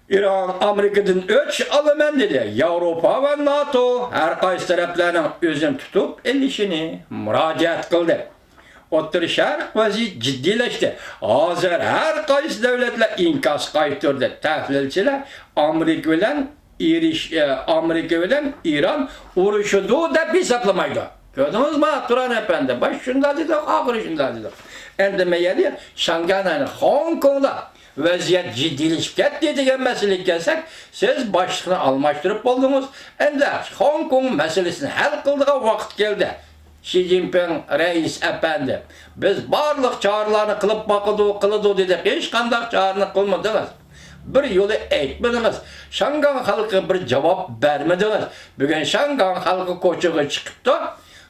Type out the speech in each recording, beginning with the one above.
İran Amerika'dan öç alımen dedi. Avrupa ve NATO her qaysı taraflarının özün tutup elişini müracaat kıldı. O'rta Şarq vaziyat jiddiyleşdi. Hozir har qaysi davlatlar inkas qaytardi. Tahlilchilar Amerika bilan İran urushidi deb hisoblamaydi. Gördünüz mü Turan Efendi? Baş şunda dedi, ahırı şunda dedi. Endi meyeli Şangay'ın Hong Kong'da vaziyat jiddiyleşip ketdi degan meseleге kelsak, siz başlıqni almashtırıp boldunuz. Endi Hong Kong meselesini hal qildigan vaqt keldi. Xi Jinping reis efendi, biz barliq çağrılarını kılıp kılıdı dedik. Hiç qandaq çağrını kılmadınız. Bir yolu aytmadınız. Şangay halkı bir cevap vermediniz. Bugün Şangay halkı koçaga çıkıptı.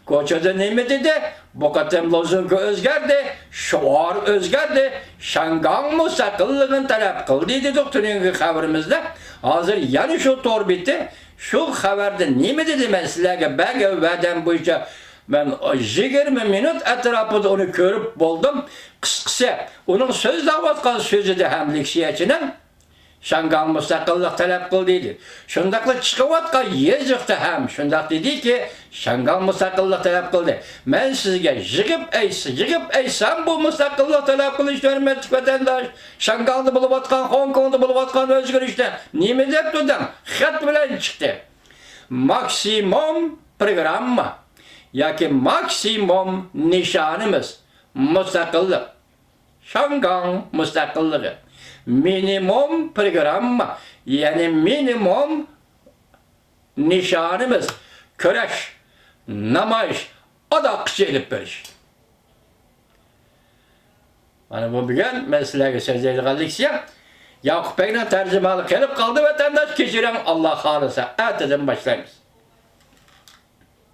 Koçada neymi dedi? Bu qatam lozunga o'zgardi, şuar o'zgardi. Şangay mustaqilligini talab qildi dedik tuningi xabarimizda. Hozir yana shu to'rbiti, shu xabarda nima dedi men sizlarga baga va'dam bo'yicha ben 20 minut etrafında onu görüp buldum. Kıskısı, onun sözde avatkan sözü de hem liksiyetinin Şangay müstakillik talep kıldıydı. Şundaklı çıkıvatkan yezikte hem şundak dedi ki Şangay müstakillik talep kıldı. Ben sizge yıgıp eysem bu müstakillik talep kılışlarını metik vatandaş. Şangay'da buluvatkan, Hong Kong'da buluvatkan özgür işte. Nime dep dedim? Xat bilen çıktı. Maksimum programma. Yaki maksimum nişanımız müstakillik. Şangay müstakilliği. Minimum programma, yani minimum nişanımız köreş, namayış, adakçı elip veriş. Hani bu bugün mesleğe sözleri kaldık ya. Yakup Bey'le tercümalık gelip kaldı vatandaş geçiren Allah halisa. Erteden başlayınız.